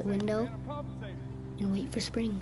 the window and wait for spring.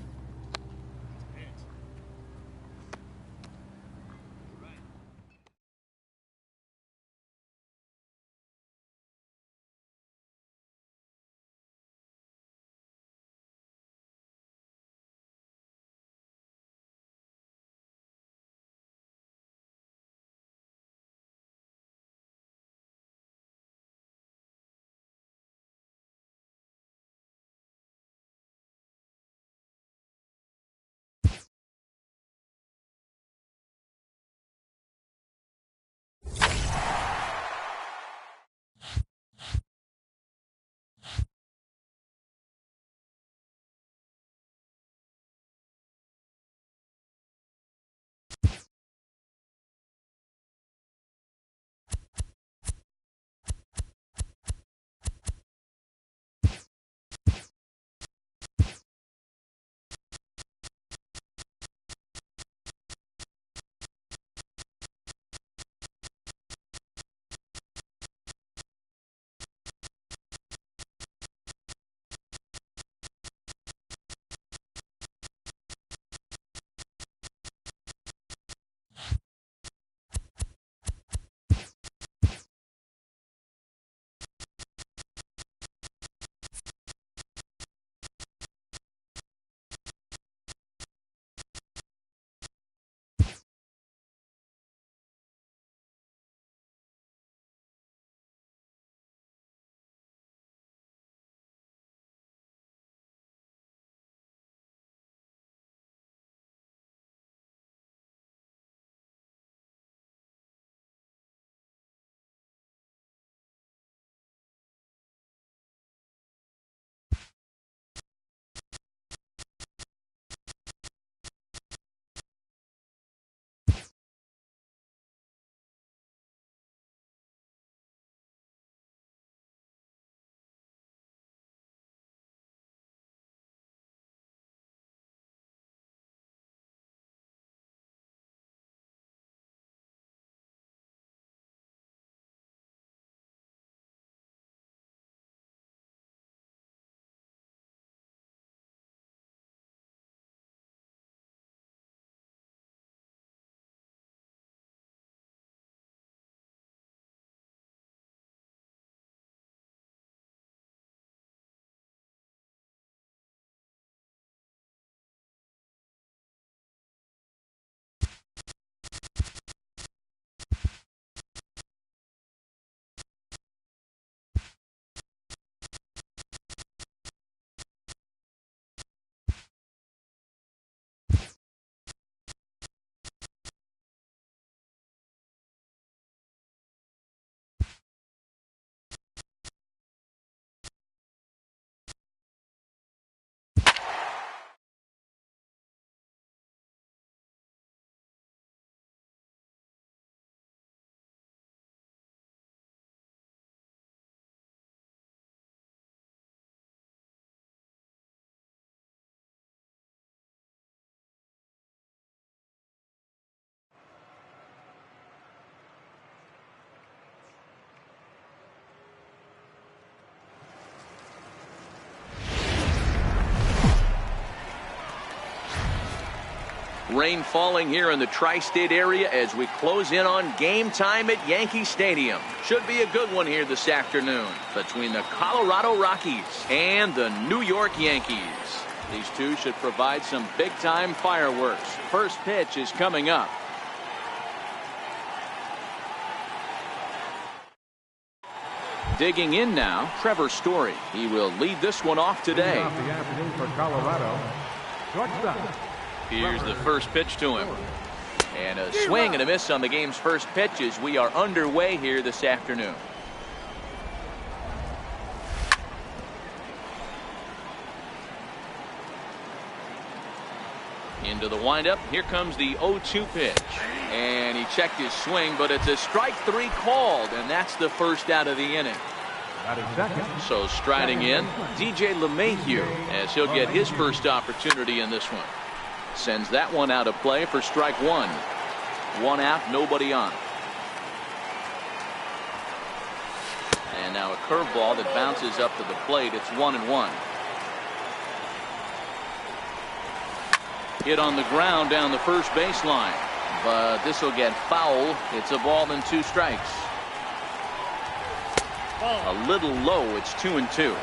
Rain falling here in the tri-state area as we close in on game time at Yankee Stadium. Should be a good one here this afternoon between the Colorado Rockies and the New York Yankees. These two should provide some big-time fireworks. First pitch is coming up. Digging in now, Trevor Story. He will lead this one off today. Off the afternoon for Colorado. Shortstop. Here's the first pitch to him. And a swing and a miss on the game's first pitch as we are underway here this afternoon. Into the windup. Here comes the 0-2 pitch. And he checked his swing, but it's a strike three called, and that's the first out of the inning. So striding in, DJ LeMahieu, as he'll get his first opportunity in this one. Sends that one out of play for strike one. One out, nobody on. And now a curveball that bounces up to the plate. It's 1-1. Hit on the ground down the first baseline, but this will get foul. It's a ball and 2 strikes. A little low. It's 2-2.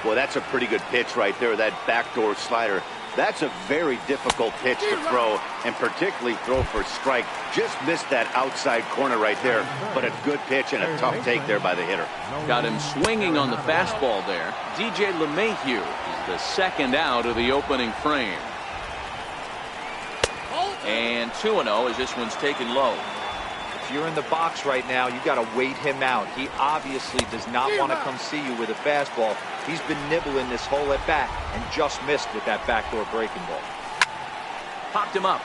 Well, that's a pretty good pitch right there, that backdoor slider. That's a very difficult pitch to throw, and particularly throw for strike. Just missed that outside corner right there, but a good pitch and a tough take there by the hitter. Got him swinging on the fastball there. geee-mulah2k3's is the second out of the opening frame. And 2-0 as this one's taken low. If you're in the box right now, you got to wait him out. He obviously does not want to come see you with a fastball. He's been nibbling this whole at bat and just missed with that backdoor breaking ball. Popped him up.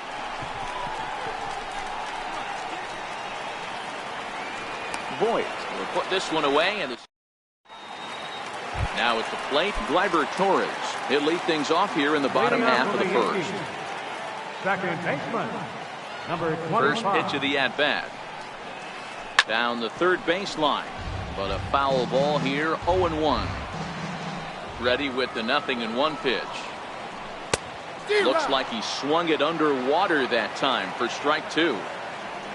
Voigt will put this one away, and now at the plate, Gleyber Torres. He'll lead things off here in the bottom half of the first. Second baseman, number 25. First pitch of the at-bat. Down the third baseline, but a foul ball here, 0-1. Ready with the 0-1 pitch. Looks like he swung it underwater that time for strike 2.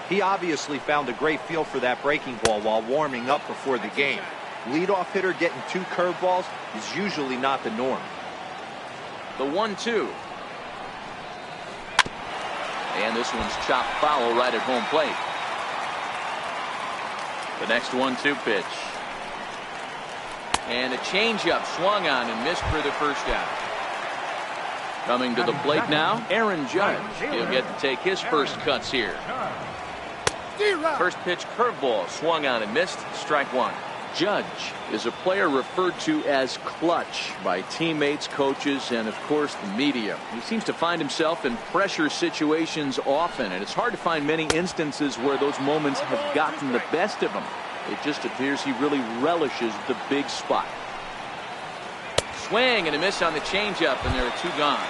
He obviously found a great feel for that breaking ball while warming up before the game. Leadoff hitter getting 2 curveballs is usually not the norm. The 1-2. And this one's chopped foul right at home plate. The next 1-2 pitch. And a changeup swung on and missed for the first out. Coming to the plate now, Aaron Judge. He'll get to take his first cuts here. First pitch curveball swung on and missed. Strike 1. Judge is a player referred to as clutch by teammates, coaches, and of course the media. He seems to find himself in pressure situations often, and it's hard to find many instances where those moments have gotten the best of him. It just appears he really relishes the big spot. Swing and a miss on the changeup, and there are 2 gone.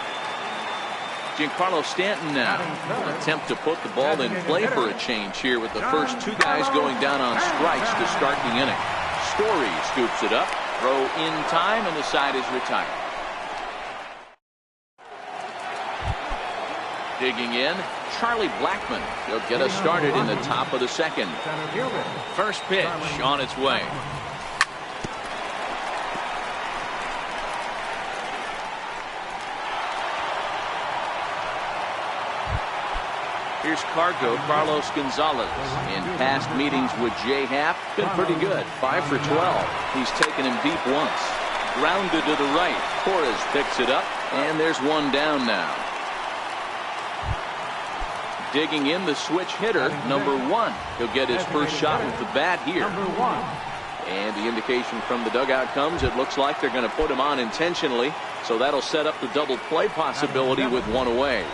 Giancarlo Stanton now will attempt to put the ball in play for a change here with the first 2 guys going down on strikes to start the inning. Story scoops it up, throw in time, and the side is retired. Digging in, Charlie Blackmon. He'll get us started in the top of the second. First pitch on its way. Here's Carlos Gonzalez. In past meetings with Jay Happ, been pretty good. 5 for 12. He's taken him deep once. Grounded to the right. Torres picks it up, and there's 1 down now. Digging in, the switch hitter, number 1. He'll get his first shot with the bat here. And the indication from the dugout comes, it looks like they're going to put him on intentionally, so that'll set up the double play possibility with 1 away.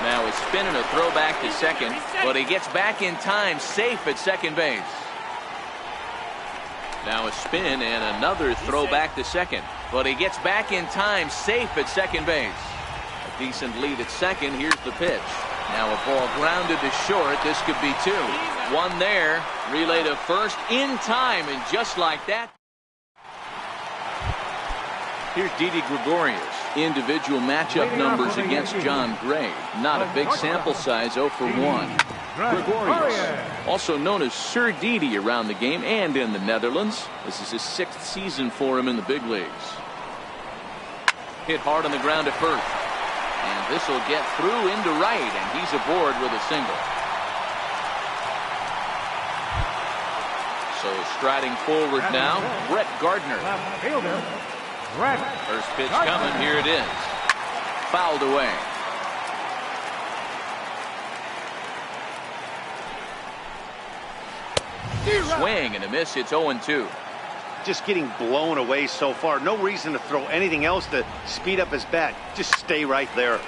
Now a spin and a throw back to second, but he gets back in time, safe at second base. Now a spin and another throw back to second, but he gets back in time, safe at second base. A decent lead at second. Here's the pitch. Now a ball grounded to short. This could be 2. 1 there. Relay to first in time, and just like that. Here's Didi Gregorius. Individual matchup numbers against John Gray. Not a big sample size, 0 for 1. Gregorius, also known as Sir Didi around the game and in the Netherlands. This is his 6th season for him in the big leagues. Hit hard on the ground at first. And this will get through into right, and he's aboard with a single. So striding forward now, Brett Gardner. First pitch coming, here it is. Fouled away. Swing and a miss, it's 0-2. Just getting blown away so far. No reason to throw anything else to speed up his bat. Just stay right there.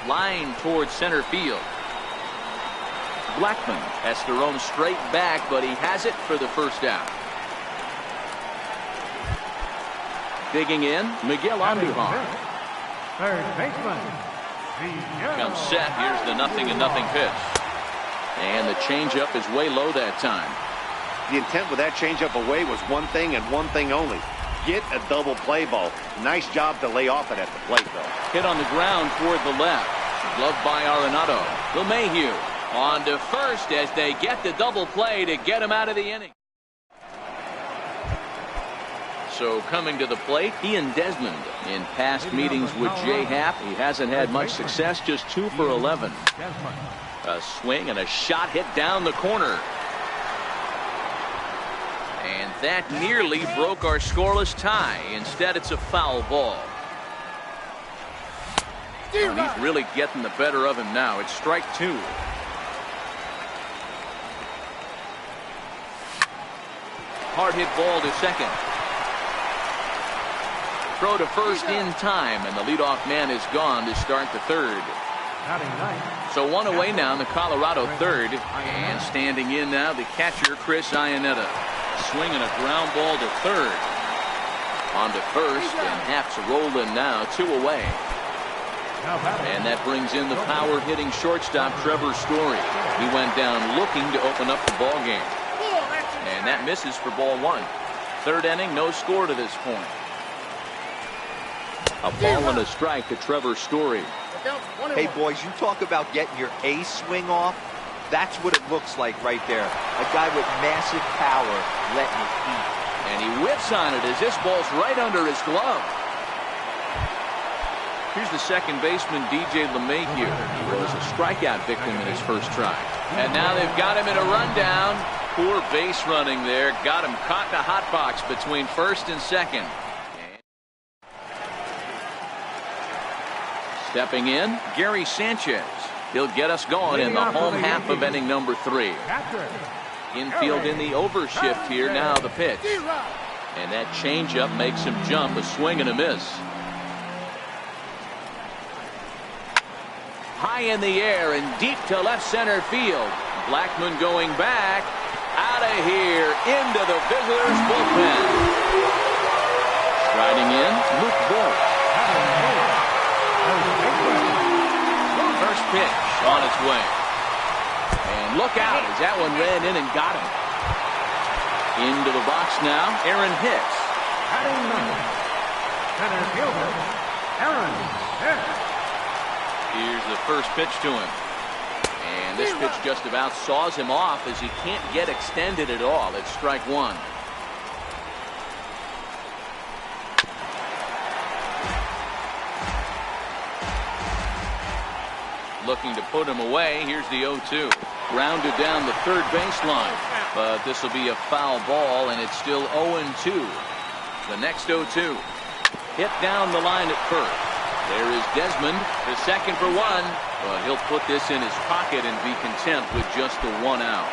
Line towards center field. Blackmon has to roam straight back, but he has it for the first out. Digging in, Miguel Andujar. Third baseman. Comes set. Here's the 0-0 pitch. And the changeup is way low that time. The intent with that changeup away was one thing and one thing only. get a double play ball. Nice job to lay off it at the plate, though. Hit on the ground toward the left. Gloved by Arenado. LeMahieu on to first as they get the double play to get him out of the inning. So coming to the plate, Ian Desmond. In past meetings with Jay Happ, he hasn't had much success, just 2 for 11. A swing and a shot hit down the corner. And that nearly broke our scoreless tie. Instead, it's a foul ball. And he's really getting the better of him now. It's strike 2. Hard hit ball to second. Throw to first in time, and the leadoff man is gone to start the third. So one away now in the Colorado third, and standing in now the catcher Chris Iannetta. Swinging a ground ball to third. On to first, and Happ's rolling now, 2 away. And that brings in the power hitting shortstop Trevor Story. He went down looking to open up the ball game. And that misses for ball 1. Third inning, no score to this point. A ball and a strike to Trevor Story. Hey, boys, you talk about getting your A swing off. That's what it looks like right there. A guy with massive power letting it eat. And he whips on it as this ball's right under his glove. Here's the second baseman, DJ LeMahieu. He was a strikeout victim in his first try. And now they've got him in a rundown. Poor base running there. Got him caught in a hot box between first and second. Stepping in, Gary Sanchez. He'll get us going in the home half of inning number 3. Infield in the overshift here. Now the pitch. And that changeup makes him jump. A swing and a miss. High in the air and deep to left center field. Blackmon going back. Out of here. Into the visitors' bullpen. Striding in, Luke Voigt. First pitch on its way. And look out as that one ran in and got him. Into the box now, Aaron Hicks. Center fielder, Aaron Hicks. Here's the first pitch to him. And this pitch just about saws him off as he can't get extended at all. It's strike 1. Looking to put him away. Here's the 0-2. Grounded down the third baseline. But this will be a foul ball, and it's still 0-2. The next 0-2. Hit down the line at first. There is Desmond, the second for 1. But he'll put this in his pocket and be content with just the 1 out.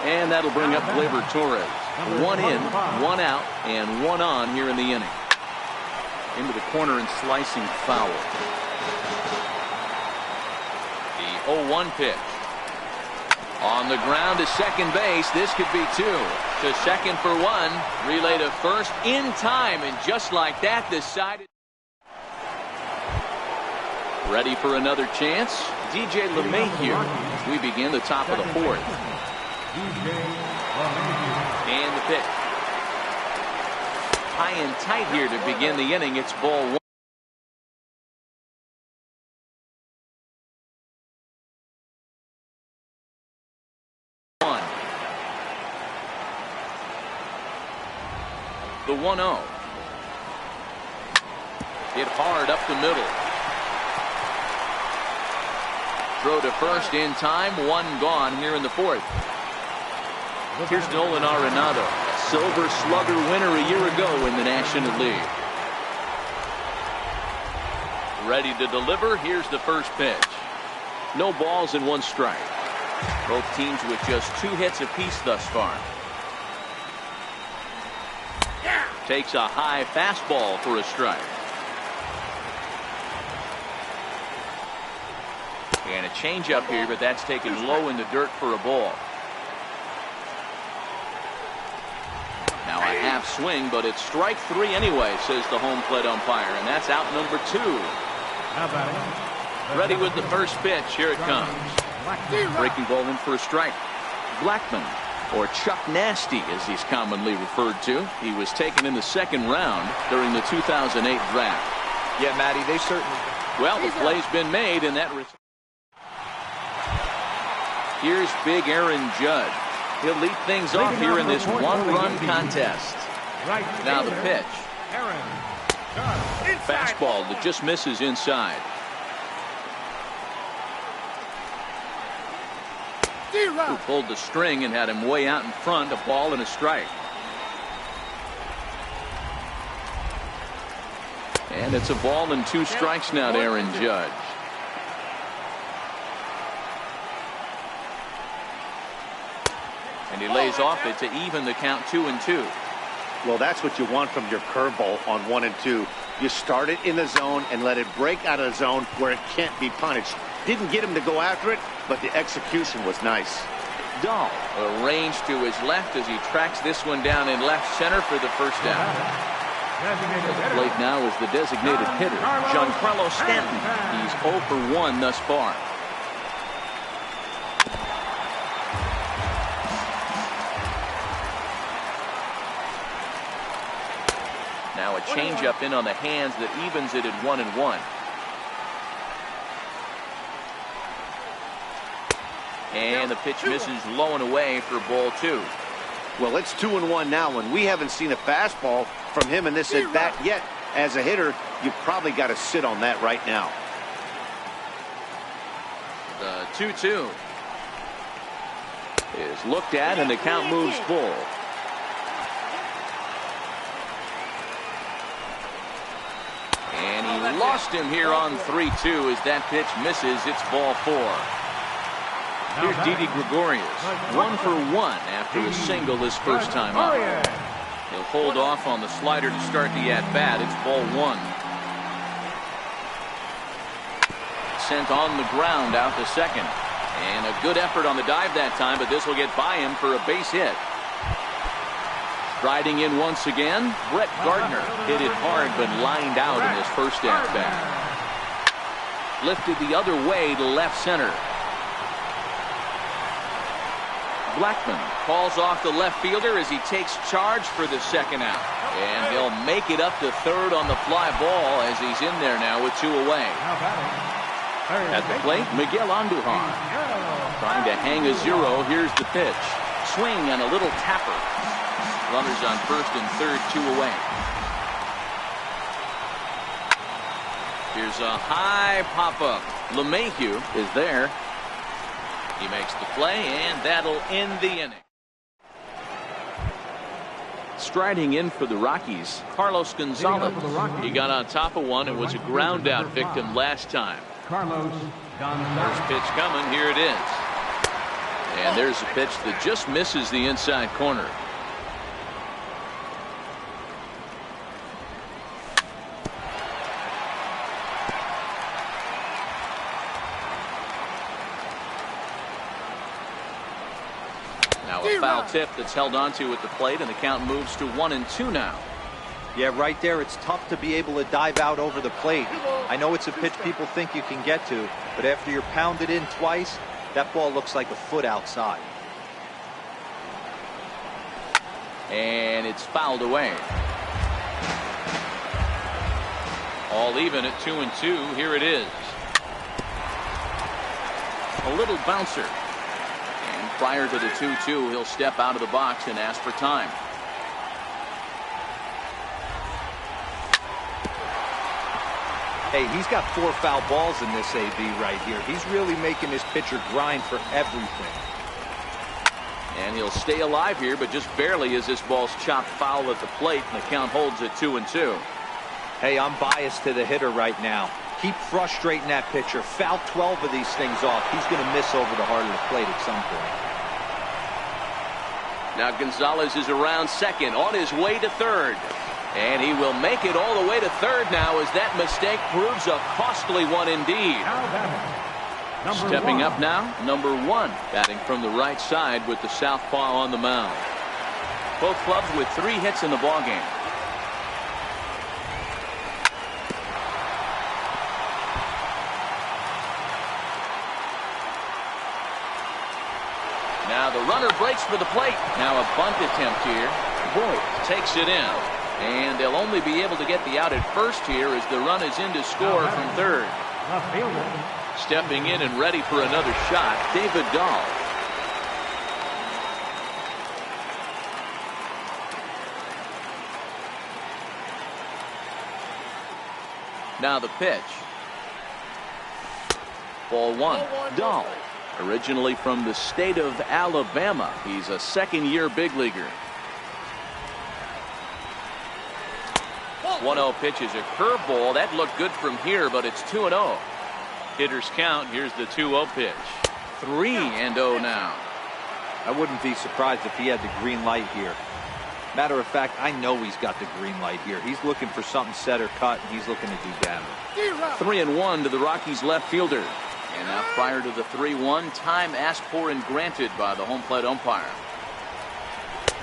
And that'll bring up Gleyber Torres. 1 in, 1 out, and 1 on here in the inning. Into the corner and slicing foul. 0-1 pitch. On the ground to second base. This could be 2. To second for 1. Relay to first in time. And just like that, decided. Ready for another chance. DJ LeMahieu as we begin the top of the 4th. And the pitch. High and tight here to begin the inning. It's ball 1. The 1-0. Hit hard up the middle. Throw to first in time. 1 gone here in the 4th. Here's Nolan Arenado. Silver Slugger winner a year ago in the National League. Ready to deliver. Here's the first pitch. No balls and 1 strike. Both teams with just 2 hits apiece thus far. Takes a high fastball for a strike. And a changeup here, but that's taken low in the dirt for a ball. Now a half swing, but it's strike 3 anyway, says the home plate umpire, and that's out number 2. Ready with the first pitch. Here it comes. Breaking ball in for a strike. Blackmon or Chuck Nasty as he's commonly referred to. He was taken in the second round during the 2008 draft. Yeah, Matty, they certainly. Well, the play's been made, and that. Here's big Aaron Judge. He'll lead things off here in this one-run contest. Now the pitch. Fastball that just misses inside. Who pulled the string and had him way out in front, a ball and a strike. And it's a ball and 2 strikes now to Aaron Judge. And he lays off it to even the count 2-2. Well, that's what you want from your curveball on 1 and 2. You start it in the zone and let it break out of the zone where it can't be punished. Didn't get him to go after it, but the execution was nice. Dahl arranged to his left as he tracks this one down in left center for the first out. At the plate now is the designated hitter, Giancarlo Stanton. He's 0 for 1 thus far. Now a changeup in on the hands that evens it at 1-1. And the pitch misses low and away for ball 2. Well, it's 2-1 now, and we haven't seen a fastball from him in this at bat yet. As a hitter, you've probably got to sit on that right now. The 2-2 is looked at, and the count moves full. And he lost him here on 3-2 as that pitch misses. It's ball 4. Here's Didi Gregorius, 1 for 1 after a single his first time up. He'll hold off on the slider to start the at-bat. It's ball 1. Sent on the ground out to second. And a good effort on the dive that time, but this will get by him for a base hit. Striding in once again, Brett Gardner hit it hard but lined out in his first at-bat. Lifted the other way to left center. Blackman calls off the left fielder as he takes charge for the second out. And he'll make it up to third on the fly ball as he's in there now with 2 away. At the plate, Miguel Andujar trying to hang a 0. Here's the pitch. Swing and a little tapper. Runners on first and third, 2 away. Here's a high pop-up. LeMahieu is there. He makes the play, and that'll end the inning. Striding in for the Rockies, Carlos Gonzalez. He got on top of one and was a ground-out victim last time. First pitch coming. Here it is. And there's a pitch that just misses the inside corner. Now a foul tip that's held onto at the plate, and the count moves to 1-2 now. Yeah, right there, it's tough to be able to dive out over the plate. I know it's a pitch people think you can get to, but after you're pounded in twice, that ball looks like a foot outside. And it's fouled away. All even at 2-2. Here it is. A little bouncer. And prior to the 2-2, he'll step out of the box and ask for time. Hey, he's got 4 foul balls in this AB right here. He's really making this pitcher grind for everything. And he'll stay alive here, but just barely as this ball's chopped foul at the plate, and the count holds at 2-2. Hey, I'm biased to the hitter right now. Keep frustrating that pitcher. Foul 12 of these things off. He's going to miss over the heart of the plate at some point. Now Gonzalez is around second, on his way to third. And he will make it all the way to third now as that mistake proves a costly one indeed. Stepping up now, number 1, batting from the right side with the southpaw on the mound. Both clubs with 3 hits in the ballgame. Now Now the runner breaks for the plate. Now a bunt attempt here. Boyd takes it in. And they'll only be able to get the out at first here as the run is in to score from third. Stepping in and ready for another shot, David Dahl. Now the pitch. Ball one. Dahl, originally from the state of Alabama. He's a second-year big leaguer. 1-0 pitch is a curveball. That looked good from here, but it's 2-0. Hitters count. Here's the 2-0 pitch. 3-0 now. I wouldn't be surprised if he had the green light here. Matter of fact, I know he's got the green light here. He's looking for something set or cut, and he's looking to do damage. 3-1 to the Rockies left fielder. And now prior to the 3-1, time asked for and granted by the home plate umpire.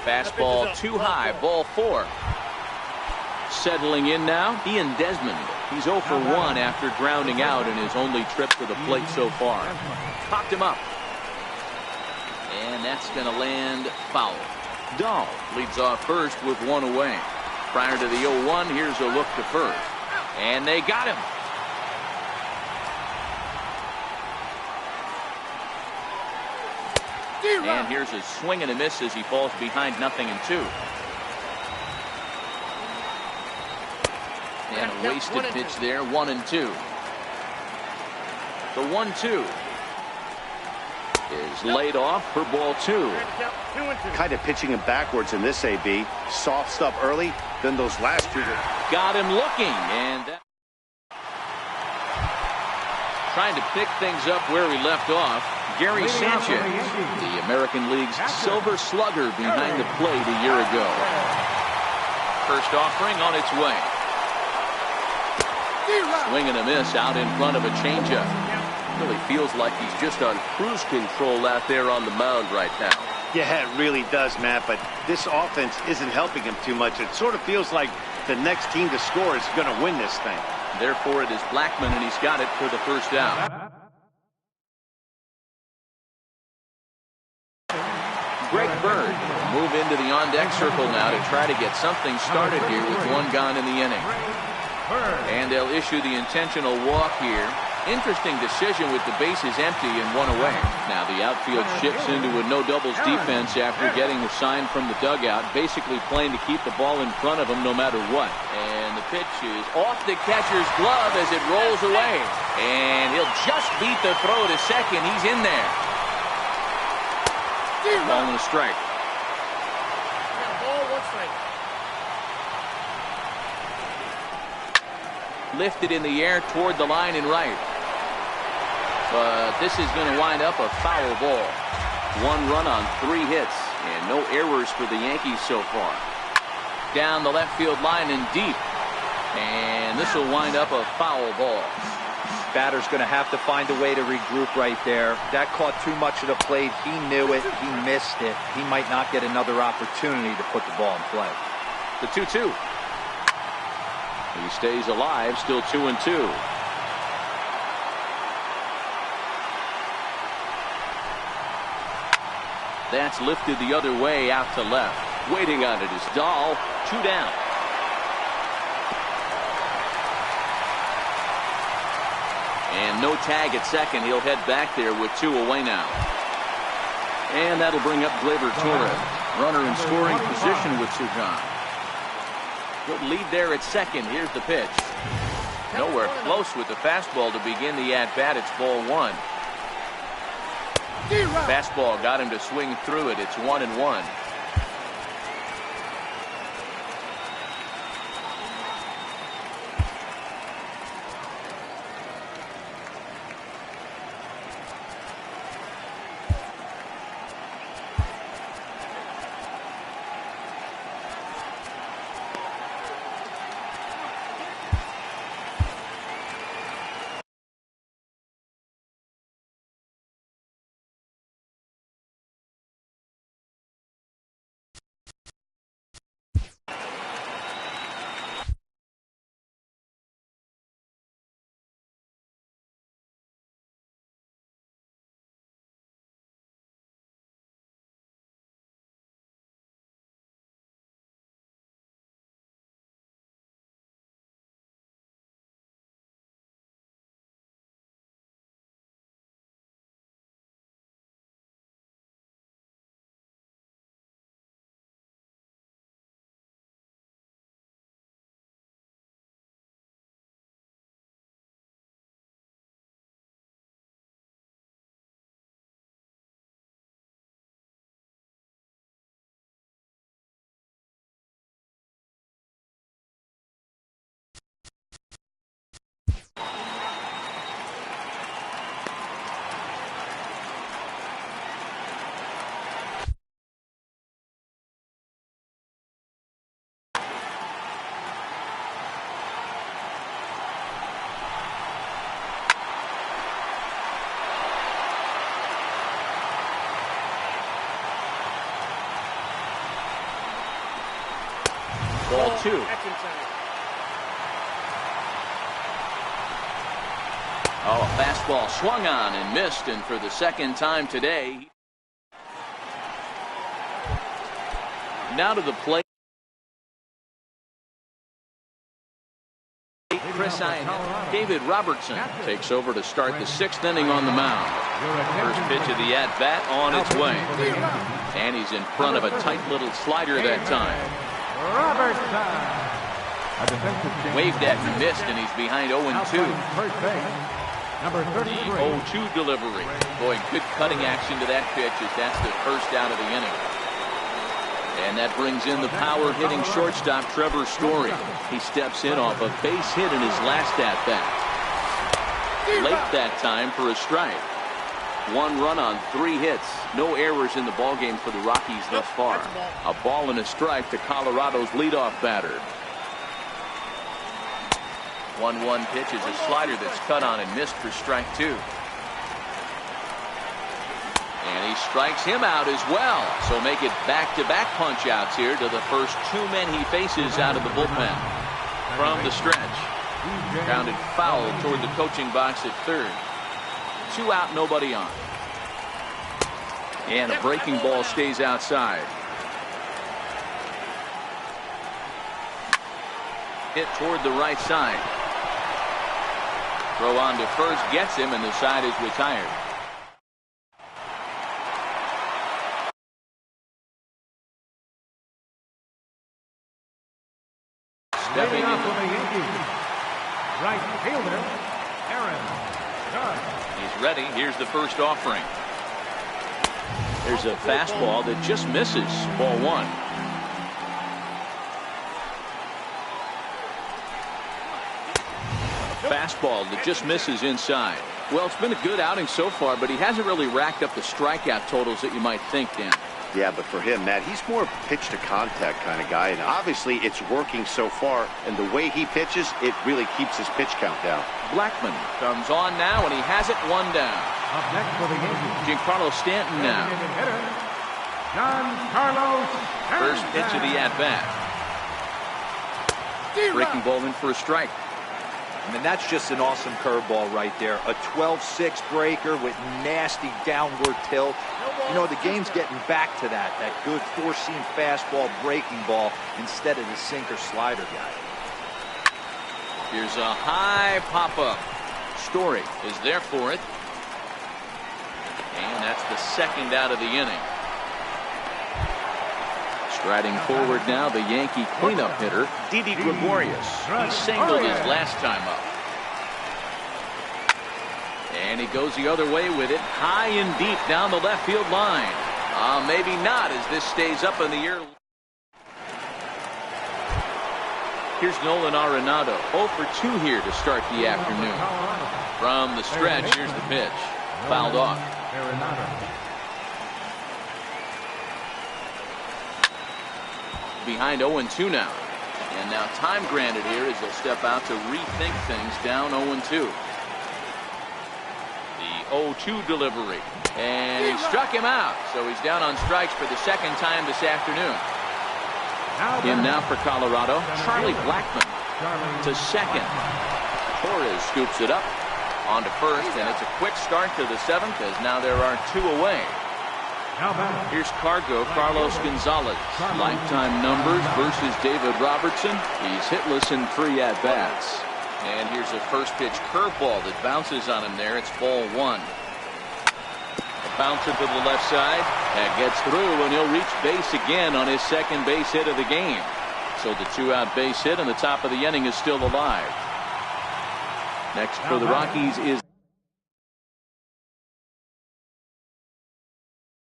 Fastball too high, ball 4. Settling in now, Ian Desmond. He's 0 for 1 after grounding out in his only trip to the plate so far. Popped him up. And that's going to land foul. Dahl leads off first with 1 away. Prior to the 0-1, here's a look to first. And they got him. And here's a swing and a miss as he falls behind 0-2. And a wasted pitch there, 1-2. The 1-2 is laid off for ball 2. Kind of pitching him backwards in this AB. Soft stuff early, then those last two. Got him looking, and that... trying to pick things up where we left off. Gary Sanchez, the American League's Silver Slugger behind the plate a year ago. First offering on its way. Swing and a miss out in front of a changeup. Really feels like he's just on cruise control out there on the mound right now. Yeah, it really does, Matt, but this offense isn't helping him too much. It sort of feels like the next team to score is going to win this thing. Therefore, it is Blackman, and he's got it for the first out. Greg Bird will move into the on-deck circle now to try to get something started here with 1 gone in the inning. And they'll issue the intentional walk here. Interesting decision with the bases empty and 1 away. Now the outfield shifts into a no-doubles defense after getting the sign from the dugout, basically playing to keep the ball in front of him no matter what. And the pitch is off the catcher's glove as it rolls away. And he'll just beat the throw to second. He's in there. Ball and a strike. Lifted in the air toward the line and right. But this is going to wind up a foul ball. 1 run on 3 hits and no errors for the Yankees so far. Down the left field line and deep. And this will wind up a foul ball. Batter's going to have to find a way to regroup right there. That caught too much of the plate. He knew it. He missed it. He might not get another opportunity to put the ball in play. The 2-2. He stays alive, still 2-2. That's lifted the other way out to left. Waiting on it is Dahl. 2 down. And no tag at second. He'll head back there with 2 away now. And that'll bring up Gleyber Torres. Runner in scoring position with 2 gone. Good lead there at second. Here's the pitch. Nowhere close with the fastball to begin the at-bat. It's ball 1. Fastball got him to swing through it. It's 1-1. Ball 2. Oh, a fastball swung on and missed, and for the second time today. Now to the plate. Chris Ian. David Robertson takes over to start the 6th inning on the mound. First pitch of the at-bat on its way. And he's in front of a tight little slider that time. Waved at and missed, and he's behind 0-2. The 0-2 delivery. Boy, good cutting action to that pitch as that's the first out of the inning. And that brings in the power-hitting shortstop, Trevor Story. He steps in off a base hit in his last at-bat. Late that time for a strike. 1 run on 3 hits. No errors in the ballgame for the Rockies thus far. A ball and a strike to Colorado's leadoff batter. 1-1 pitch is a slider that's cut on and missed for strike 2. And he strikes him out as well. So make it back-to-back punch-outs here to the first 2 men he faces out of the bullpen. From the stretch. Grounded foul toward the coaching box at third. 2 out, nobody on. And a breaking ball stays outside. Hit toward the right side. Throw on to first gets him, and the side is retired. Stepping in for the Yankees, right fielder, Aaron Judge. He's ready. Here's the first offering. There's a fastball that just misses. Ball 1. Fastball that just misses inside. Well, it's been a good outing so far, but he hasn't really racked up the strikeout totals that you might think, Dan. Yeah, but for him, Matt, he's more pitch to contact kind of guy, and obviously it's working so far, and the way he pitches, it really keeps his pitch count down. Blackman comes on now, and he has it 1 down. Up next for the Yankees, Giancarlo Stanton now. Giancarlo Stanton. First pitch of the at-bat. Breaking ball in for a strike. I mean, that's just an awesome curveball right there. A 12-6 breaker with nasty downward tilt. You know, the game's getting back to that good 4-seam fastball breaking ball instead of the sinker slider guy. Here's a high pop-up. Story is there for it. And that's the 2nd out of the inning. Striding forward now, the Yankee cleanup hitter, Didi Gregorius. He singled his last time up. And he goes the other way with it, high and deep down the left field line. Maybe not, as this stays up in the air. Here's Nolan Arenado, 0 for 2 here to start the afternoon. From the stretch, here's the pitch. Fouled off. Behind 0-2 now. And now time granted here as they'll step out to rethink things down 0-2. The 0-2 delivery. And he struck him out. So he's down on strikes for the 2nd time this afternoon. In now for Colorado, Charlie Blackman to 2nd. Torres scoops it up onto first, and it's a quick start to the 7th as now there are 2 away. Here's Carlos Gonzalez. Lifetime numbers versus David Robertson. He's hitless in 3 at-bats. And here's a first pitch curveball that bounces on him there. It's ball 1. A bouncer to the left side. That gets through, and he'll reach base again on his 2nd base hit of the game. So the 2-out base hit on the top of the inning is still alive. Next for the Rockies is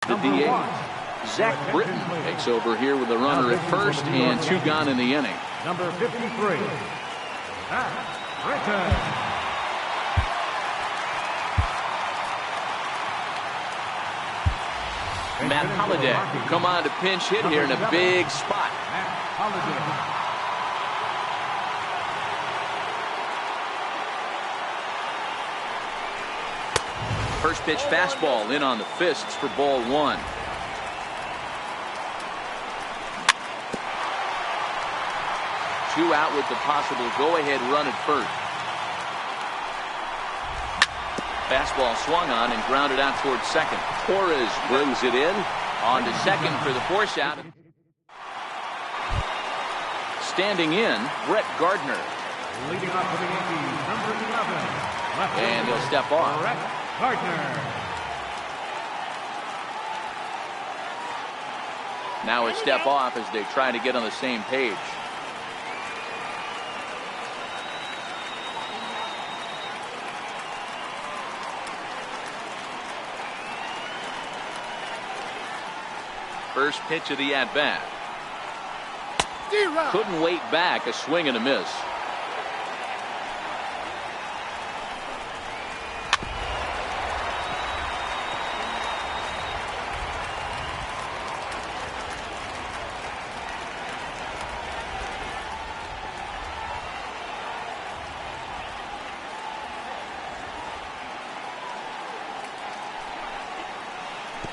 the DH. Zach Britton takes over here with a runner at first and 2 gone in the inning. Number 53, Zach Britton. Matt Holliday come on to pinch hit here in a big spot. First pitch fastball in on the fists for ball 1. 2 out with the possible go-ahead run at first. Fastball swung on and grounded out towards second. Torres brings it in. On to second for the force out. Standing in, Brett Gardner. Leading off for the Yankees, number 11. Left And he'll fielder, step off. Brett Gardner. Now a step off as they try to get on the same page. First pitch of the at-bat. Couldn't wait back. A swing and a miss.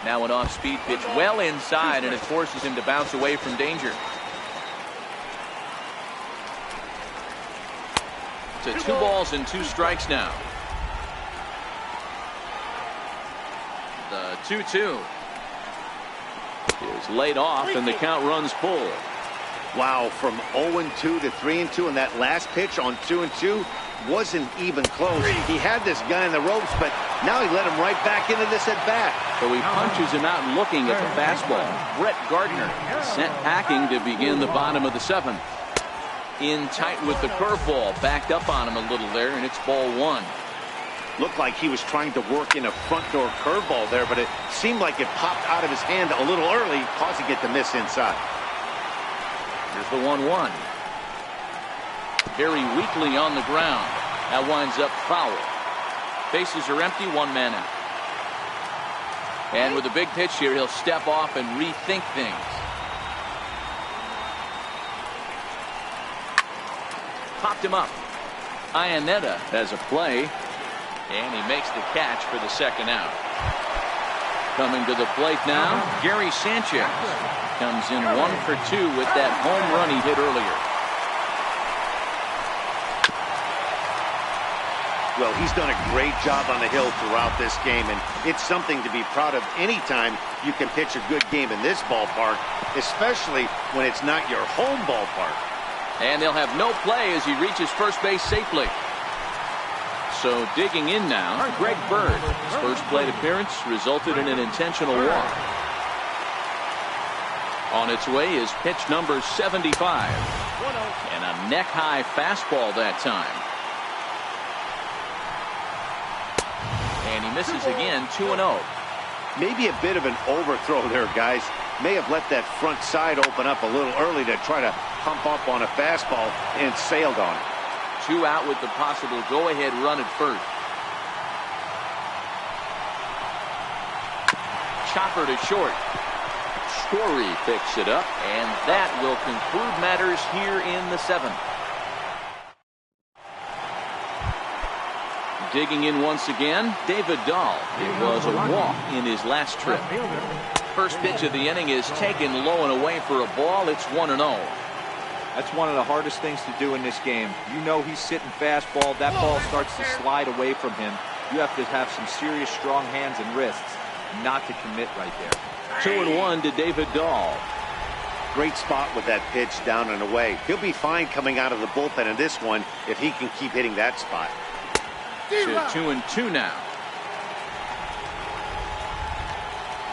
Now an off-speed pitch well inside, and it forces him to bounce away from danger. To 2 balls and 2 strikes now. The 2-2 is laid off, and the count runs full. Wow, from 0-2 to 3-2, and that last pitch on 2-2 wasn't even close. He had this guy in the ropes, but now he let him right back into this at bat. So he punches him out looking at the fastball. Brett Gardner sent packing to begin the bottom of the 7th. In tight with the curveball, backed up on him a little there, and it's ball 1. Looked like he was trying to work in a front door curveball there, but it seemed like it popped out of his hand a little early, causing it to miss inside. Here's the 1-1. Very weakly on the ground. That winds up foul. Bases are empty, 1 man out. And with a big pitch here, he'll step off and rethink things. Popped him up. Iannetta has a play, and he makes the catch for the 2nd out. Coming to the plate now, Gary Sanchez comes in 1 for 2 with that home run he hit earlier. Well, he's done a great job on the hill throughout this game, and it's something to be proud of anytime you can pitch a good game in this ballpark, especially when it's not your home ballpark. And they'll have no play as he reaches first base safely. So digging in now, Greg Bird. His first plate appearance resulted in an intentional walk. On its way is pitch number 75. And a neck-high fastball that time. And he misses again, 2-0. Maybe a bit of an overthrow there, guys. May have let that front side open up a little early to try to pump up on a fastball and sailed on it. 2 out with the possible go-ahead run at first. Chopper to short. Story picks it up, and that will conclude matters here in the 7th. Digging in once again, David Dahl. It was a walk in his last trip. First pitch of the inning is taken low and away for a ball. It's 1-0. That's one of the hardest things to do in this game. You know he's sitting fastball. That ball starts to slide away from him. You have to have some serious strong hands and wrists not to commit right there. 2-1 to David Dahl. Great spot with that pitch down and away. He'll be fine coming out of the bullpen in this one if he can keep hitting that spot. To 2-2 now.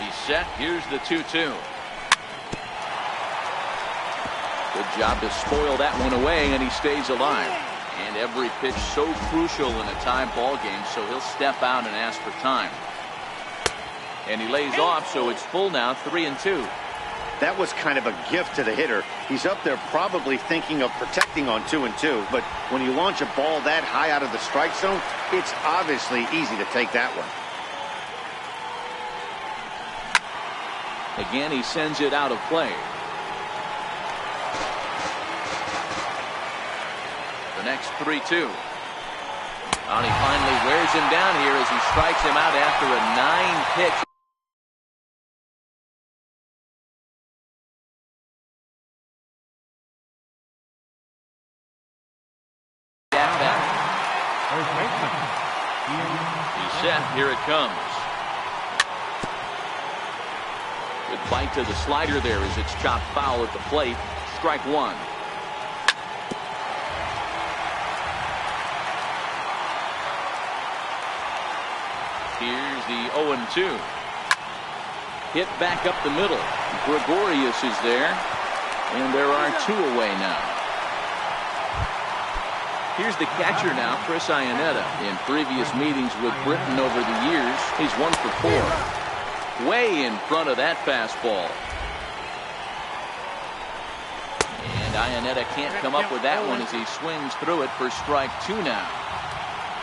He's set. Here's the 2-2. Good job to spoil that one away, and he stays alive. And every pitch so crucial in a tie ball game, so he'll step out and ask for time. And he lays off, so it's full now, 3-2. That was kind of a gift to the hitter. He's up there probably thinking of protecting on 2-2, but when you launch a ball that high out of the strike zone, it's obviously easy to take that one. Again, he sends it out of play. The next 3-2. And he finally wears him down here as he strikes him out after a 9-pitch First baseman. He's set. Here it comes. Good bite to the slider there as it's chopped foul at the plate. Strike one. Here's the 0-2. Hit back up the middle. Gregorius is there. And there are two away now. Here's the catcher now, Chris Iannetta. In previous meetings with Britain over the years, he's 1 for 4. Way in front of that fastball. And Iannetta can't come up with that one as he swings through it for strike 2 now.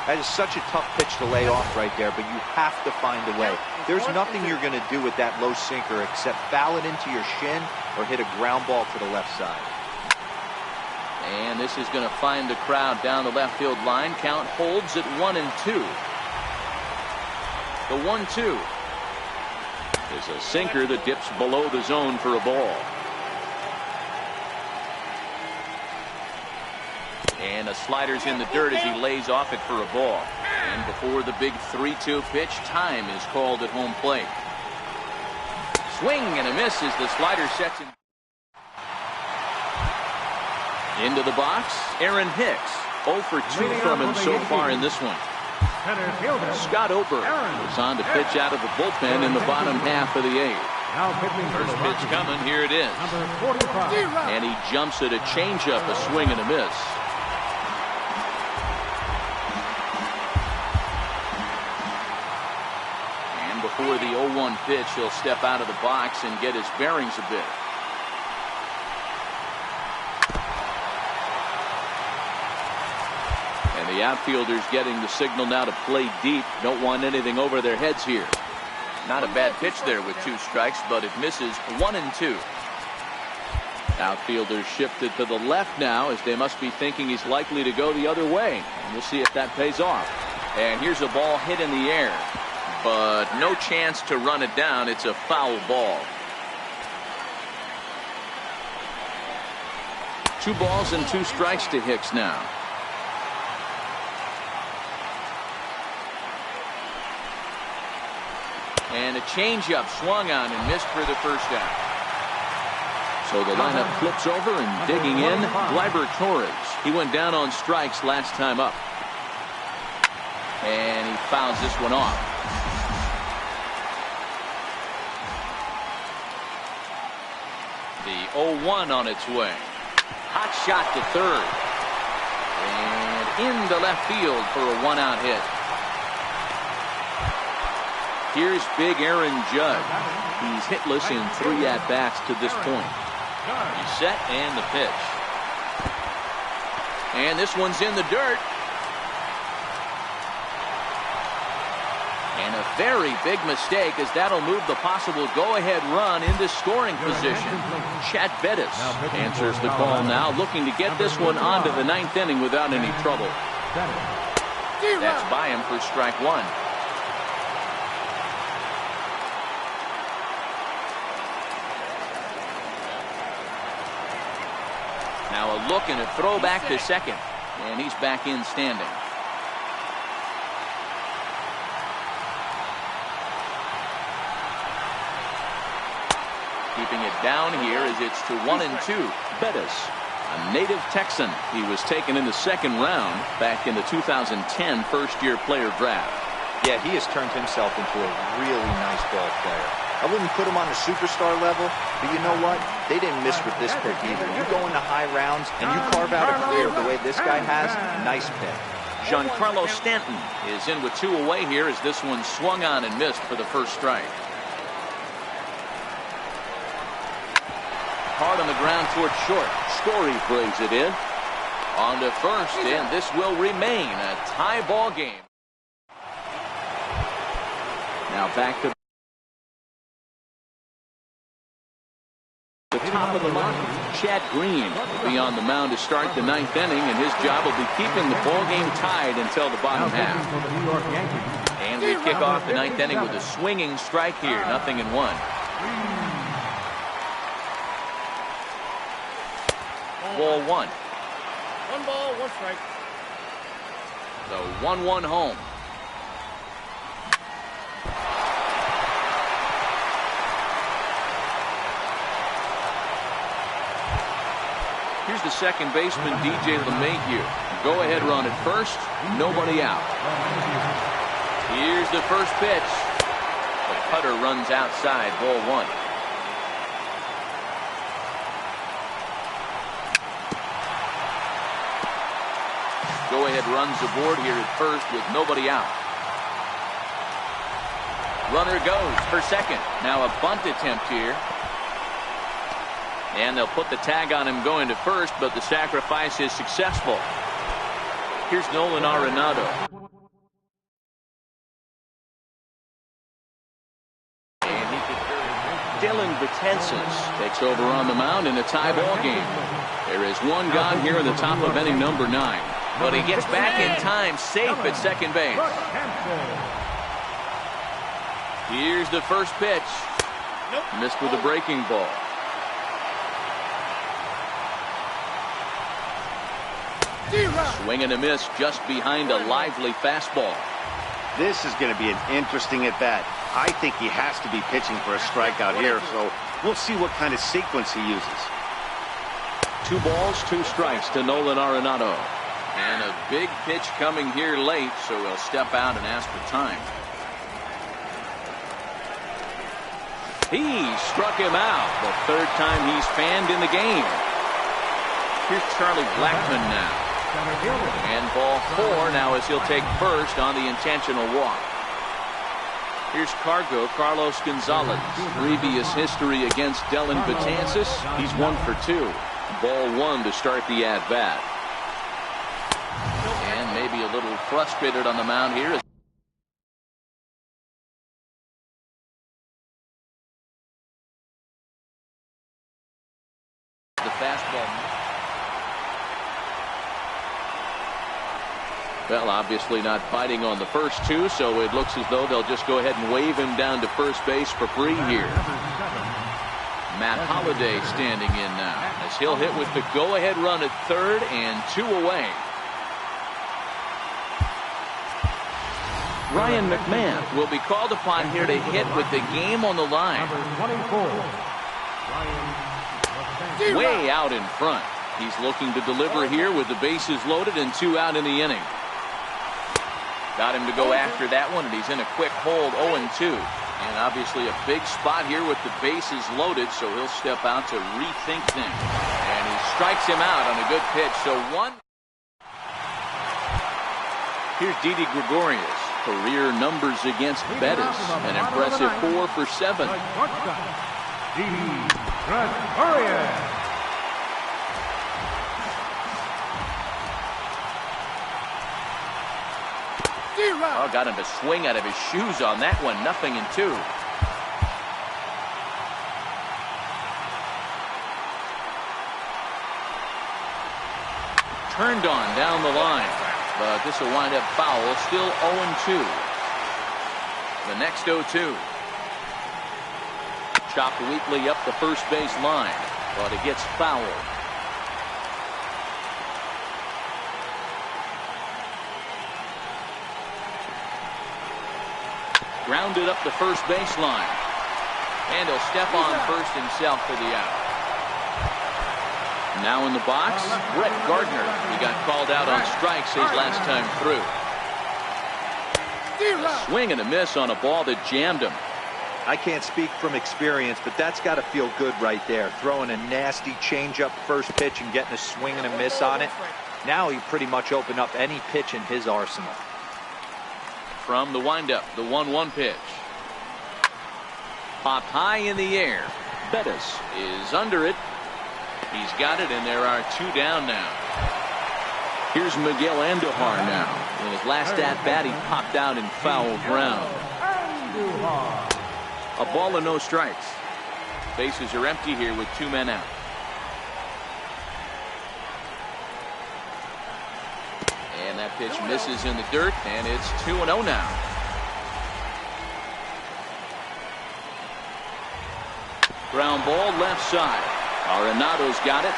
That is such a tough pitch to lay off right there, but you have to find a way. There's nothing you're going to do with that low sinker except foul it into your shin or hit a ground ball to the left side. And this is going to find the crowd down the left field line. Count holds at 1-2. The 1-2 is a sinker that dips below the zone for a ball. And a slider's in the dirt as he lays off it for a ball. And before the big 3-2 pitch, time is called at home plate. Swing and a miss as the slider sets him. Into the box, Aaron Hicks. 0 for 2 from him so far in this one. Center fielder. Scott Ober was on to pitch out of the bullpen in the bottom half of the 8th. Now pitching for First the pitch Rockies, coming. Here it is. number 45. And he jumps at a changeup, a swing and a miss. And before the 0-1 pitch, he'll step out of the box and get his bearings a bit. And the outfielders getting the signal now to play deep. Don't want anything over their heads here. Not a bad pitch there with 2 strikes, but it misses. 1-2. Outfielders shifted to the left now as they must be thinking he's likely to go the other way. And we'll see if that pays off. And here's a ball hit in the air, but no chance to run it down. It's a foul ball. 2 balls and 2 strikes to Hicks now. And a changeup swung on and missed for the first out. So the lineup flips over and digging in, Gleyber Torres. He went down on strikes last time up. And he fouls this one off. The 0-1 on its way. Hot shot to third. And into left field for a 1-out hit. Here's big Aaron Judge. He's hitless in 3 at-bats to this point. He's set and the pitch. And this one's in the dirt. And a very big mistake as that'll move the possible go-ahead run into scoring position. Chad Bettis answers the call now, looking to get this one onto the 9th inning without any trouble. That's by him for strike 1. Now a look and a throw back to second. And he's back in standing. Keeping it down here as it's to 1-2. Bettis, a native Texan. He was taken in the 2nd round back in the 2010 first-year player draft. Yeah, he has turned himself into a really nice ball player. I wouldn't put him on the superstar level, but you know what? They didn't miss with this pick either. You go into high rounds and you carve out a career the way this guy has, nice pick. Giancarlo Stanton is in with 2 away here as this one swung on and missed for the first strike. Hard on the ground towards short. Story brings it in. On to first, and this will remain a tie ball game. Now back to the top of the line. Chad Green will be on the mound to start the 9th inning, and his job will be keeping the ball game tied until the bottom half. And we kick off the 9th inning with a swinging strike here, 0-1. Ball 1. 1 ball, 1 strike. The 1-1 home. Here's the second baseman, DJ LeMahieu. Go-ahead run at first, nobody out. Here's the first pitch. The cutter runs outside, ball 1. Go-ahead runs aboard here at first with nobody out. Runner goes for second. Now a bunt attempt here. And they'll put the tag on him going to first, but the sacrifice is successful. Here's Nolan Arenado. And he can Dylan Betances takes over on the mound in a tie ball game. There is one gone here in the top of inning number 9. But he gets back in time, safe at second base. Here's the first pitch. Missed with a breaking ball. Swing and a miss just behind a lively fastball. This is going to be an interesting at-bat. I think he has to be pitching for a strikeout here, so we'll see what kind of sequence he uses. 2 balls, 2 strikes to Nolan Arenado. And a big pitch coming here late, so he'll step out and ask for time. He struck him out the 3rd time he's fanned in the game. Here's Charlie Blackmon now. And ball 4 now as he'll take first on the intentional walk. Here's Carlos Gonzalez. Previous history against Dylan Betances. He's 1 for 2. Ball 1 to start the at-bat. And maybe a little frustrated on the mound here. The fastball. Well, obviously not fighting on the first 2, so it looks as though they'll just go ahead and wave him down to first base for free here. Matt Holliday standing in now as he'll hit with the go-ahead run at 3rd and 2 away. Ryan McMahon will be called upon here to hit with the game on the line. Way out in front. He's looking to deliver here with the bases loaded and 2 out in the inning. Got him to go after that one, and he's in a quick hold, 0-2. And obviously a big spot here with the bases loaded, so he'll step out to rethink things. And he strikes him out on a good pitch. So 1. Here's Didi Gregorius. Career numbers against Bettis. An impressive 4 for 7. Didi Gregorius. Oh, got him to swing out of his shoes on that one. 0-2. Turned on down the line, but this will wind up foul. Still 0-2. The next 0-2. Chopped weakly up the first base line, but it gets fouled. Grounded up the first baseline. And he'll step on first himself for the out. Now in the box, Brett Gardner. He got called out on strikes his last time through. A swing and a miss on a ball that jammed him. I can't speak from experience, but that's got to feel good right there. Throwing a nasty changeup first pitch and getting a swing and a miss on it. Now he pretty much opened up any pitch in his arsenal. From the windup, the 1-1 pitch. Popped high in the air. Bettis is under it. He's got it, and there are 2 down now. Here's Miguel Andujar now. In his last at-bat, he popped out in foul ground. A ball and no strikes. Bases are empty here with 2 men out. And that pitch misses in the dirt, and it's 2-0 now. Ground ball left side. Arenado's got it.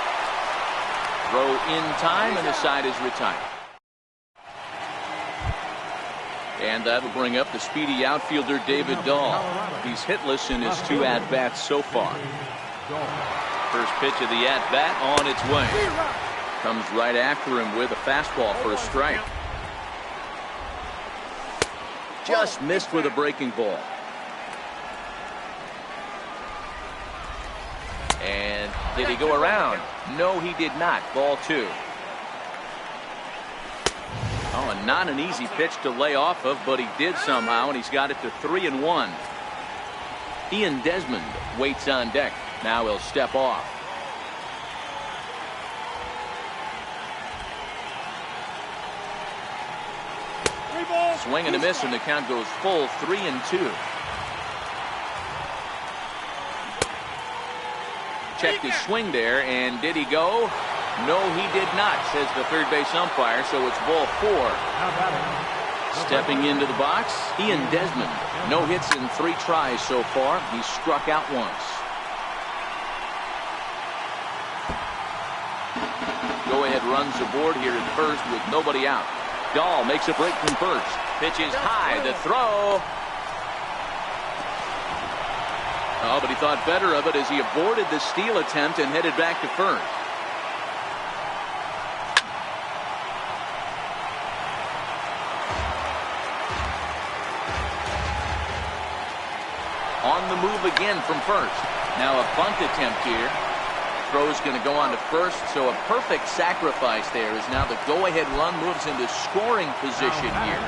Throw in time, and the side is retired. And that'll bring up the speedy outfielder David Dahl. He's hitless in his 2 at-bats so far. First pitch of the at-bat on its way. Comes right after him with a fastball for a strike. Just missed with a breaking ball. And did he go around? No, he did not. Ball 2. Oh, and not an easy pitch to lay off of, but he did somehow, and he's got it to 3-1. Ian Desmond waits on deck. Now he'll step off. Swing and a miss, and the count goes full 3-2. Checked his swing there, and did he go? No, he did not, says the third base umpire, so it's ball 4. Stepping into the box, Ian Desmond. No hits in 3 tries so far. He's struck out once. Go-ahead runs aboard here at first with nobody out. Dahl makes a break from first. Pitch is high. The throw. Oh, but he thought better of it as he aborted the steal attempt and headed back to first. On the move again from first. Now a bunt attempt here. Throw's going to go on to first, so a perfect sacrifice there as now the go-ahead run moves into scoring position here.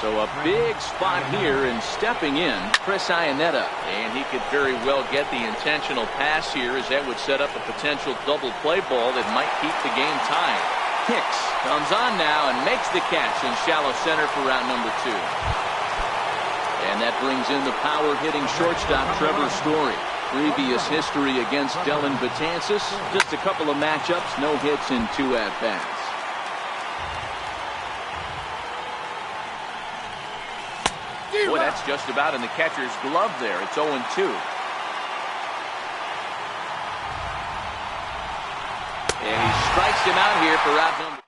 So a big spot here, and stepping in, Chris Iannetta. And he could very well get the intentional pass here, as that would set up a potential double play ball that might keep the game tied. Hicks comes on now and makes the catch in shallow center for round number 2. And that brings in the power-hitting shortstop Trevor Story. Previous history against Dellin Betances, just a couple of matchups, no hits in 2 at-bats. Boy, that's just about in the catcher's glove there. It's 0-2. And he strikes him out here for out number.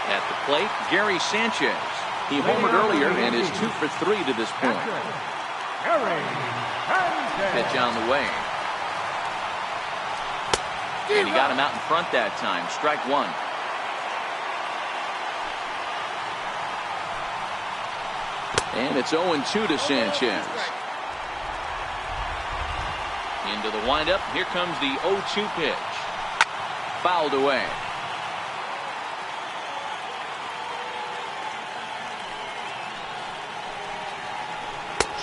At the plate, Gary Sanchez. He homered earlier and is 2 for 3 to this point. Pitch on the way. And he got him out in front that time. Strike 1. And it's 0-2 to Sanchez. Into the windup. Here comes the 0-2 pitch. Fouled away.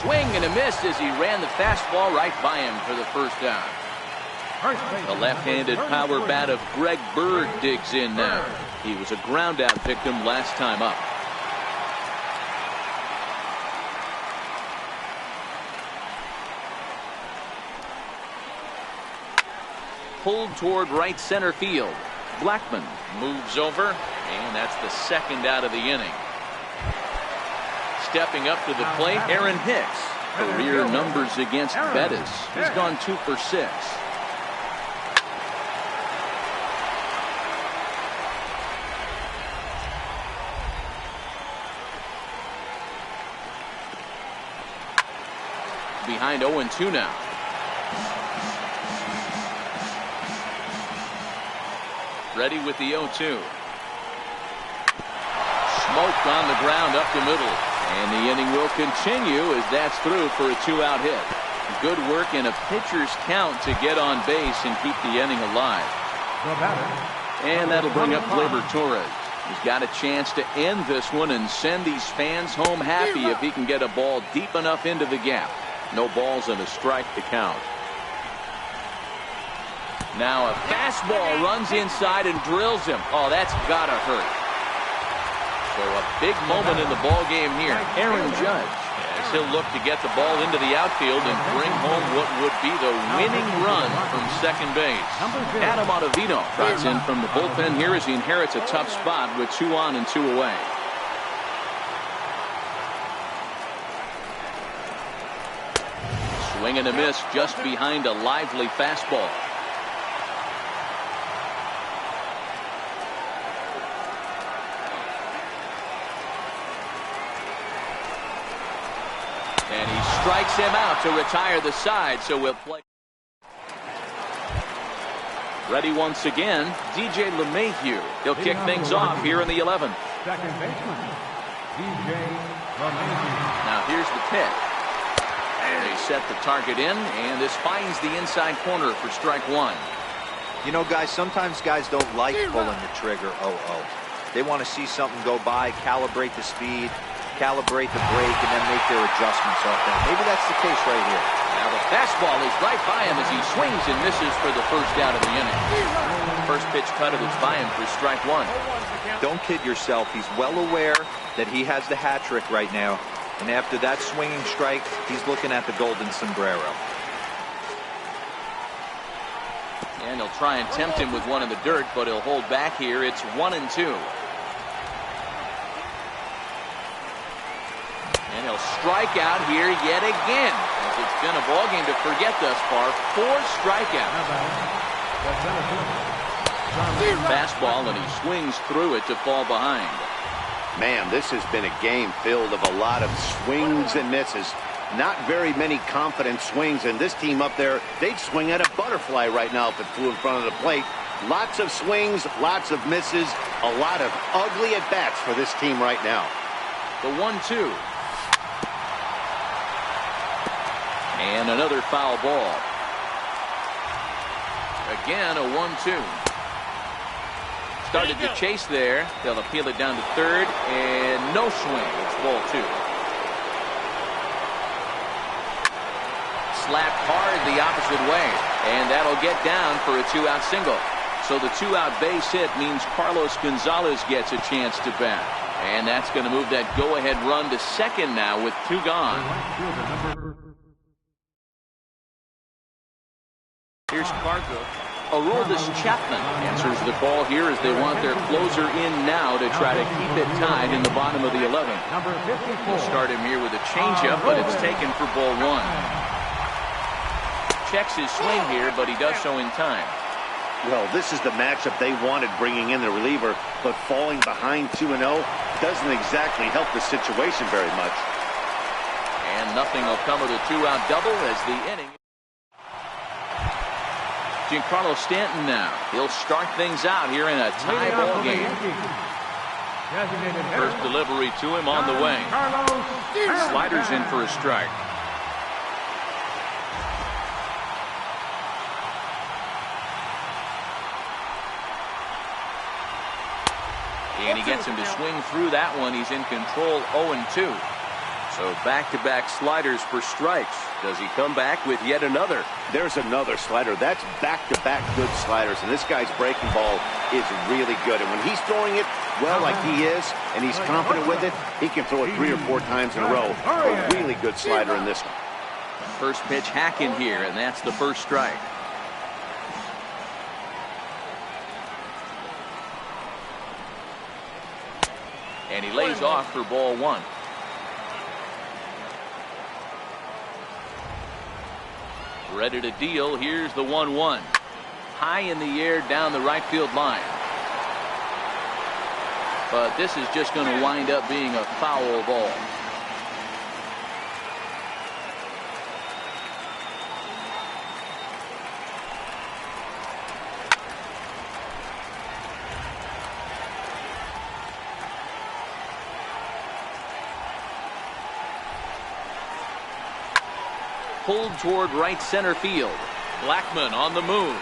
Swing and a miss as he ran the fastball right by him for the first down. The left-handed power bat of Greg Bird digs in now. He was a ground-out victim last time up. Pulled toward right center field. Blackman moves over, and that's the second out of the inning. Stepping up to the plate, Aaron Hicks. Career numbers against Bettis. He's gone 2 for 6. Behind 0-2 now. Ready with the 0-2. Smoked on the ground up the middle. And the inning will continue as that's through for a 2-out hit. Good work in a pitcher's count to get on base and keep the inning alive. And that'll bring up Gleyber Torres. He's got a chance to end this one and send these fans home happy if he can get a ball deep enough into the gap. No balls and a strike to count. Now a fastball runs inside and drills him. Oh, that's gotta hurt. So a big moment in the ball game here. Aaron Judge, as he'll look to get the ball into the outfield and bring home what would be the winning run from second base. Adam Ottavino trots in from the bullpen here as he inherits a tough spot with 2 on and 2 away. Swing and a miss just behind a lively fastball. strikes him out to retire the side, so we'll play. Ready once again, geee-mulah2k3's. He'll kick things off here in the 11th. Second baseman, geee-mulah2k3's. Now here's the pitch. They set the target in, and this finds the inside corner for strike one. You know, guys, sometimes guys don't like pulling the trigger. They want to see something go by, calibrate the speed, calibrate the brake, and then make their adjustments off that. Maybe that's the case right here. Now the fastball is right by him as he swings and misses for the first out of the inning. First pitch cutter that's by him for strike one. Don't kid yourself. He's well aware that he has the hat trick right now. And after that swinging strike, he's looking at the golden sombrero. And he'll try and tempt him with one in the dirt, but he'll hold back here. It's 1-2. And he'll strike out here yet again. As it's been a ball game to forget thus far. 4 strikeouts. Fastball, and he swings through it to fall behind. Man, this has been a game filled of a lot of swings and misses. Not very many confident swings, and this team up there, they'd swing at a butterfly right now if it flew in front of the plate. Lots of swings, lots of misses, a lot of ugly at-bats for this team right now. The 1-2. And another foul ball. Again, a 1-2. Started to chase there. They'll appeal it down to third, and no swing. It's ball 2. Slapped hard the opposite way, and that'll get down for a 2-out single. So the 2-out base hit means Carlos Gonzalez gets a chance to bat, and that's going to move that go-ahead run to second now with 2 gone. Here's Cargo. Aroldis Chapman answers the call here as they want their closer in now to try to keep it tied in the bottom of the 11th. We'll start him here with a changeup, but it's taken for ball 1. Checks his swing here, but he does so in time. Well, this is the matchup they wanted, bringing in the reliever, but falling behind 2-0 doesn't exactly help the situation very much. And nothing will come of the 2-out double as the inning. Giancarlo Stanton now. He'll start things out here in a tie ball game. First delivery to him on the way. Sliders in for a strike. And he gets him to swing through that one. He's in control, 0-2. So back-to-back sliders for strikes. Does he come back with yet another? There's another slider. That's back-to-back good sliders. And this guy's breaking ball is really good. And when he's throwing it well like he is, and he's confident with it, he can throw it 3 or 4 times in a row. A really good slider in this one. First pitch hacking here, and that's the first strike. And he lays off for ball 1. Ready to deal. Here's the 1-1. High in the air down the right field line. But this is just going to wind up being a foul ball. Pulled toward right center field. Blackmon on the move.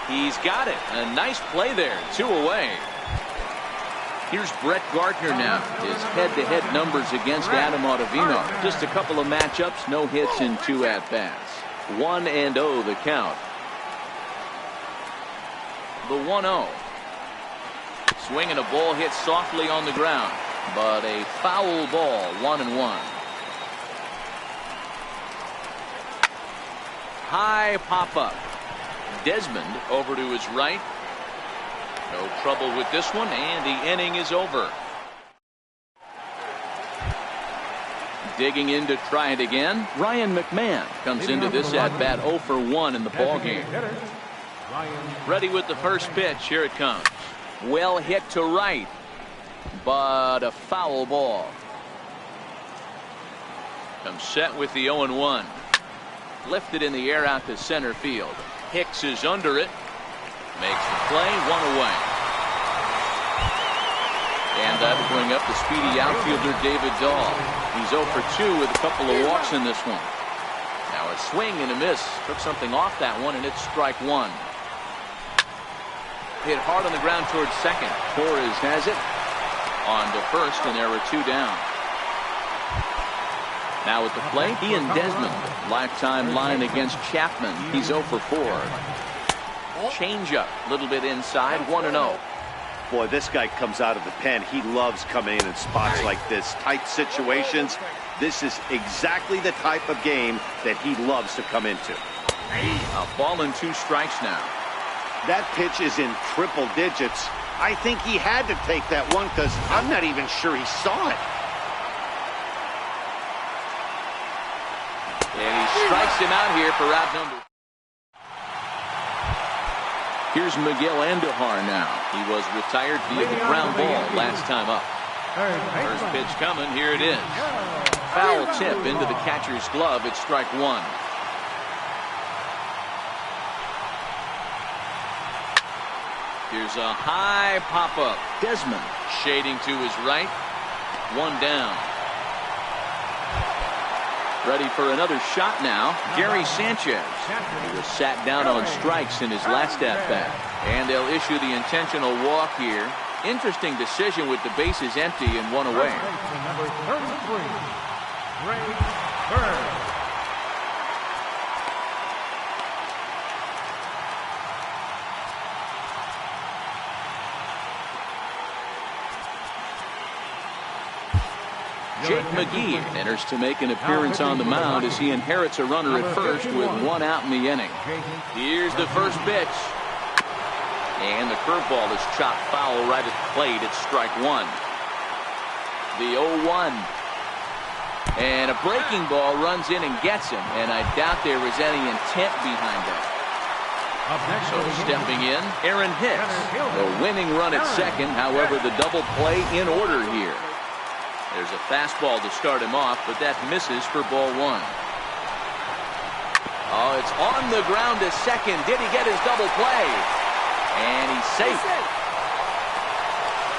He's got it. A nice play there. 2 away. Here's Brett Gardner now. His head-to-head numbers against Adam Ottavino. Just a couple of matchups, no hits in 2 at-bats. 1-0 the count. The 1-0. Swinging a ball hit softly on the ground, but a foul ball. 1-1. High pop-up. Desmond over to his right. No trouble with this one, and the inning is over. Digging in to try it again, Ryan McMahon comes into this at-bat 0 for 1 in the ballgame. Ready with the first pitch. Here it comes. Well hit to right, but a foul ball. Comes set with the 0-1. Lifted in the air out to center field. Hicks is under it. Makes the play, 1 away. And that'll bring up the speedy outfielder David Dahl. He's 0 for 2 with a couple of walks in this one. Now a swing and a miss. Took something off that one, and it's strike 1. Hit hard on the ground towards second. Torres has it. On to first, and there are 2 down. Now at the plate, Ian Desmond. Lifetime line against Chapman. He's 0 for 4. Changeup, a little bit inside, 1-0. Boy, this guy comes out of the pen. He loves coming in spots like this. Tight situations. This is exactly the type of game that he loves to come into. A ball and 2 strikes now. That pitch is in triple digits. I think he had to take that one because I'm not even sure he saw it. And he strikes him out here for route number. Here's Miguel Andujar now. He was retired via the ground ball last time up. First pitch coming. Here it is. Foul tip into the catcher's glove. It's strike 1. Here's a high pop-up. Desmond shading to his right. 1 down. Ready for another shot now. Gary Sanchez. He was sat down on strikes in his last at-bat. And they'll issue the intentional walk here. Interesting decision with the bases empty and 1 away. Number 33, Ray Bird. Jake McGee enters to make an appearance on the mound as he inherits a runner at first with 1 out in the inning. Here's the first pitch. And the curveball is chopped foul right at the plate. It's strike 1. The 0-1. And a breaking ball runs in and gets him. And I doubt there was any intent behind that. So stepping in, Aaron Hicks. The winning run at second. However, the double play in order here. There's a fastball to start him off, but that misses for ball 1. Oh, it's on the ground to second. Did he get his double play? And he's safe.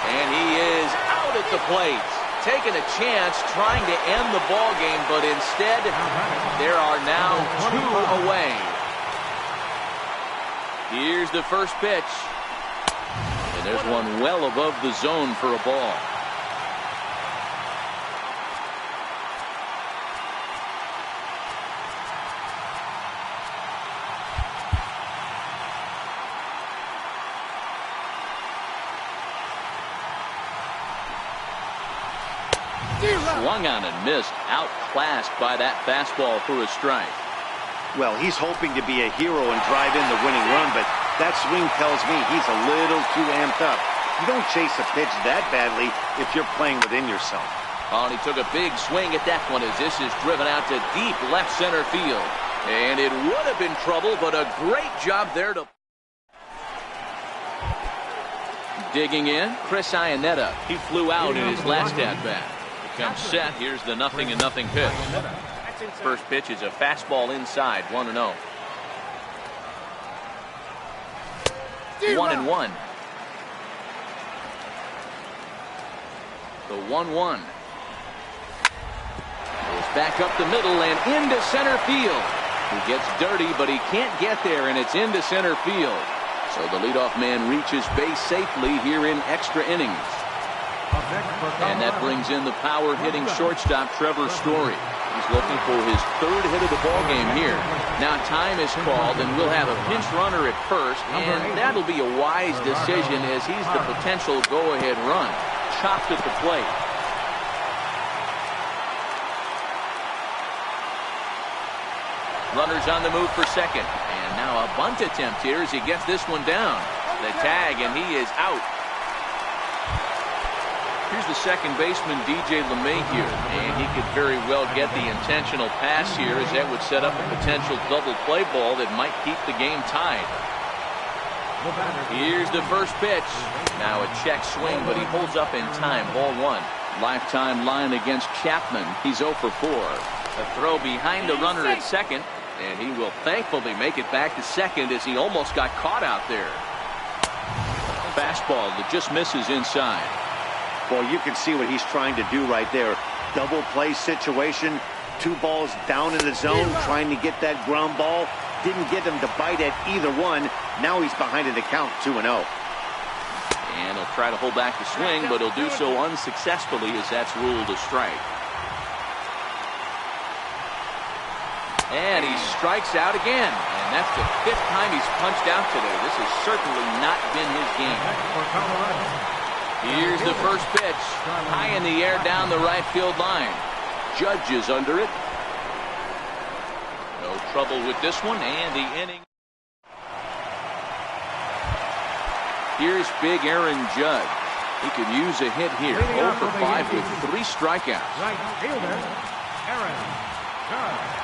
And he is out at the plate. Taking a chance, trying to end the ball game, but instead, there are now 2 away. Here's the first pitch. And there's one well above the zone for a ball. Swung on and missed, outclassed by that fastball for a strike. Well, he's hoping to be a hero and drive in the winning run, but that swing tells me he's a little too amped up. You don't chase a pitch that badly if you're playing within yourself. Oh, and he took a big swing at that one as this is driven out to deep left center field. And it would have been trouble, but a great job there to... Digging in, Chris Iannetta. He flew out in his last at-bat. Comes set. Here's the 0-0 pitch. First pitch is a fastball inside, 1-0. 1-1. The 1-1. Goes back up the middle and into center field. He gets dirty, but he can't get there, and it's into center field. So the leadoff man reaches base safely here in extra innings. And that brings in the power-hitting shortstop Trevor Story. He's looking for his 3rd hit of the ballgame here. Now time is called, and we'll have a pinch runner at first, and that'll be a wise decision as he's the potential go-ahead run. Chopped at the plate. Runners on the move for second. And now a bunt attempt here as he gets this one down. The tag, and he is out. Here's the second baseman, DJ LeMahieu, and he could very well get the intentional pass here as that would set up a potential double play ball that might keep the game tied. Here's the first pitch. Now a check swing, but he holds up in time. Ball 1. Lifetime line against Chapman. He's 0 for 4. A throw behind the runner at second, and he will thankfully make it back to second as he almost got caught out there. Fastball that just misses inside. Well, you can see what he's trying to do right there. Double play situation. 2 balls down in the zone, trying to get that ground ball. Didn't get him to bite at either one. Now he's behind in the count, 2-0. And he'll try to hold back the swing, but he'll do so unsuccessfully as that's ruled a strike. And he strikes out again. And that's the 5th time he's punched out today. This has certainly not been his game. Here's the first pitch. High in the air down the right field line. Judge is under it. No trouble with this one, and the inning. Here's big Aaron Judge. He could use a hit here. 0 for 5 with 3 strikeouts. Right fielder, Aaron Judge.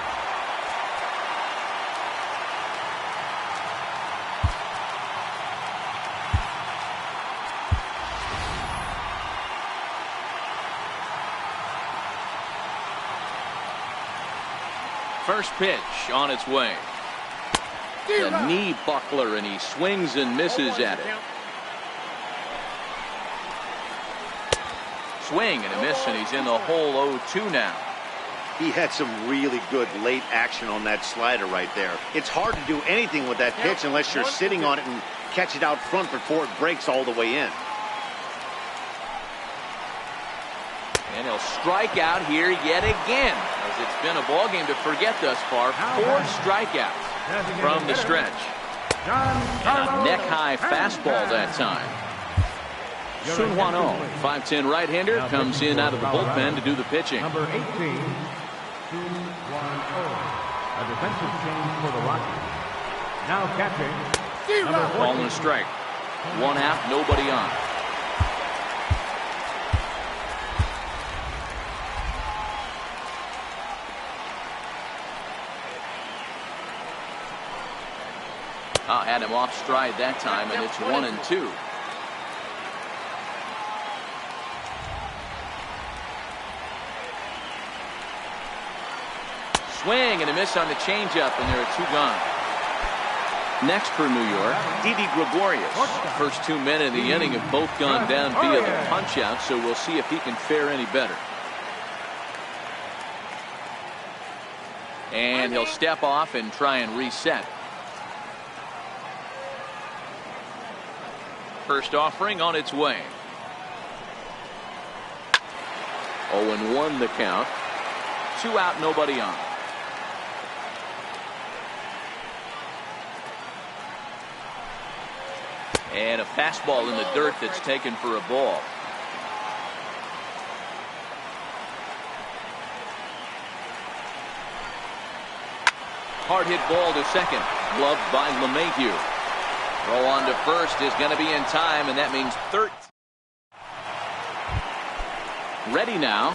First pitch on its way. The knee buckler, and he swings and misses at it. Swing and a miss, and he's in the hole 0-2 now. He had some really good late action on that slider right there. It's hard to do anything with that pitch unless you're sitting on it and catch it out front before it breaks all the way in. And he'll strike out here yet again, as it's been a ball game to forget thus far. 4 strikeouts from the stretch. And a neck-high fastball that time. Sun Hwan-oh, 5'10" right-hander, comes in out of the bullpen to do the pitching. Number 18, Sun Hwan-oh, a defensive change for the Rockies. Now catching, number 14. Ball and a strike. 1 out, nobody on. Had him off stride that time, and it's 1-2. Swing and a miss on the changeup, and there are 2 gone. Next for New York, Didi Gregorius. First 2 men in the inning have both gone down via the punch-out, so we'll see if he can fare any better. And he'll step off and try and reset. First offering on its way. 0-1 the count. 2 out, nobody on. And a fastball in the dirt that's taken for a ball. Hard hit ball to second. Gloved by LeMahieu. Throw on to first is going to be in time, and that means 13. Ready now.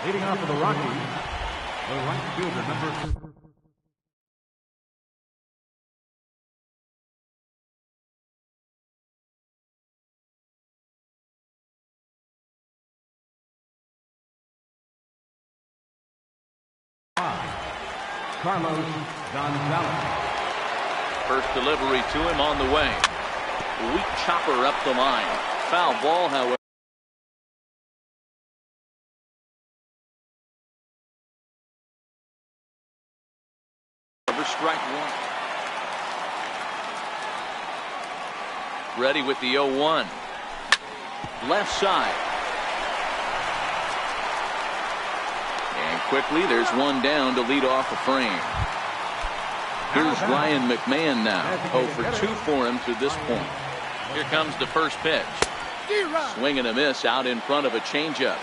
Leading off for the Rockies, the right fielder, number 2. Carlos Gonzalez. First delivery to him on the way. Weak chopper up the line. Foul ball, however. Strike one. Ready with the 0-1. Left side. And quickly there's one down to lead off the frame. Here's Ryan McMahon now. 0 for 2 for him to this point. Here comes the first pitch. Swing and a miss out in front of a changeup.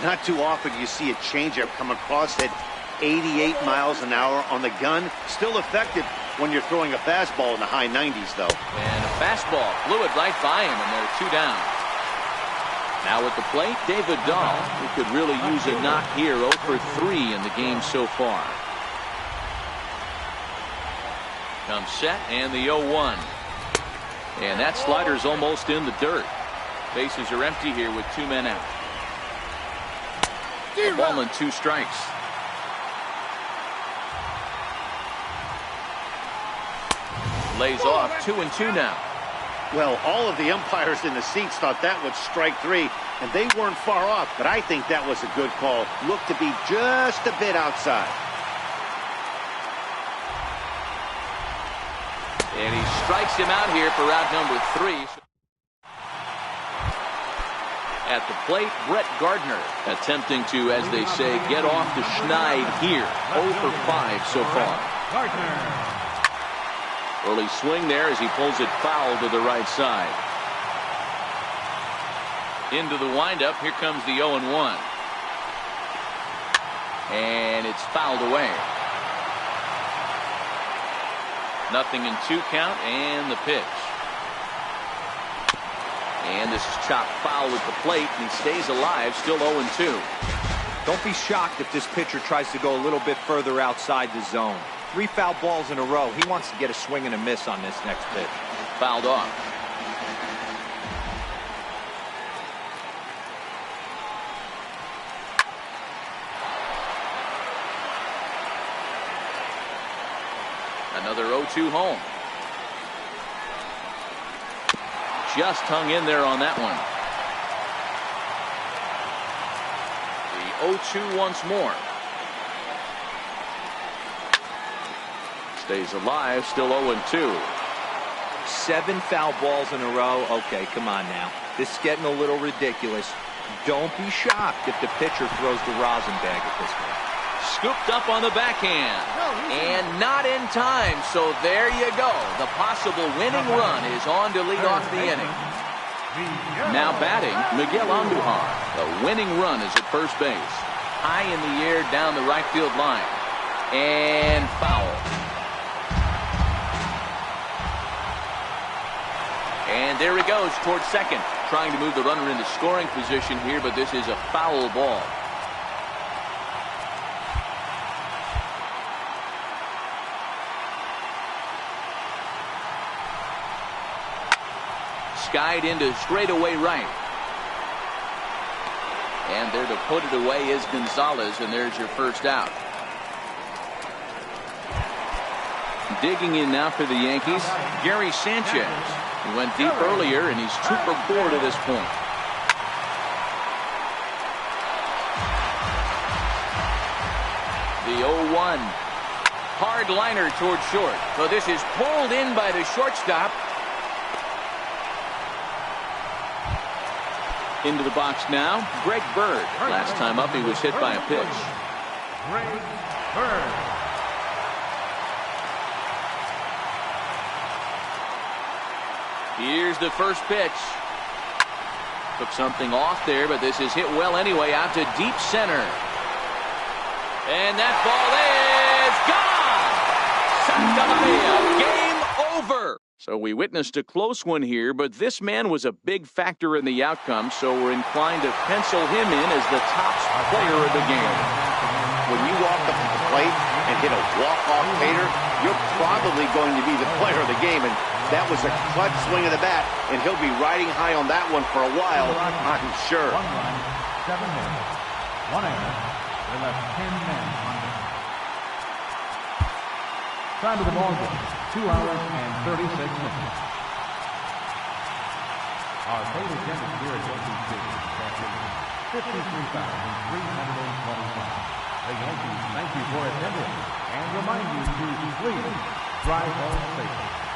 Not too often you see a changeup come across at 88 miles an hour on the gun. Still effective when you're throwing a fastball in the high 90s, though. And a fastball blew it right by him, and they're 2 down. Now at the plate, David Dahl, who could really use a knock here. 0 for 3 in the game so far. Comes set, and the 0-1. And that slider's almost in the dirt. Bases are empty here with 2 men out. A ball and 2 strikes. Lays off 2-2 now. Well, all of the umpires in the seats thought that was strike 3, and they weren't far off, but I think that was a good call. Looked to be just a bit outside. And he strikes him out here for out number 3. At the plate, Brett Gardner attempting to, as they say, get off the schneid here. 0 for 5 so far. Gardner. Early swing there as he pulls it foul to the right side. Into the windup. Here comes the 0-1. And it's fouled away. 0-2 count and the pitch. And this is chopped foul at the plate, and he stays alive, still 0-2. Don't be shocked if this pitcher tries to go a little bit further outside the zone. 3 foul balls in a row. He wants to get a swing and a miss on this next pitch. Fouled off. Another 0-2 home. Just hung in there on that one. The 0-2 once more. Stays alive, still 0-2. 7 foul balls in a row. Okay, come on now. This is getting a little ridiculous. Don't be shocked if the pitcher throws the rosin bag at this point. Scooped up on the backhand. And not in time, so there you go. The possible winning run is on to lead off the inning. Now batting, Miguel Andujar. The winning run is at first base. High in the air down the right field line. And foul. And there he goes towards second. Trying to move the runner into scoring position here, but this is a foul ball. Skied into straightaway right. And there to put it away is Gonzalez, and there's your first out. Digging in now for the Yankees, Gary Sanchez. He went deep earlier, and he's 2 for 4 to this point. The 0-1. Hard liner towards short. So this is pulled in by the shortstop. Into the box now, Greg Bird. Last time up, he was hit by a pitch. Greg Bird. Here's the first pitch. Took something off there, but this is hit well anyway, out to deep center. And that ball is gone! Santa Maria, game over! So we witnessed a close one here, but this man was a big factor in the outcome, so we're inclined to pencil him in as the top player of the game. When you walk up to the plate and hit a walk-off hater, you're probably going to be the player of the game, and that was a clutch swing of the bat, and he'll be riding high on that one for a while, I'm sure. 1 run, 7 hits, 1 error. They left 10 men on base. Time of the ball game, 2 hours and 36 minutes. Our total attendance here at Yankee Stadium is 53,325. The Yankees thank you for attending and remind you to please drive home safely.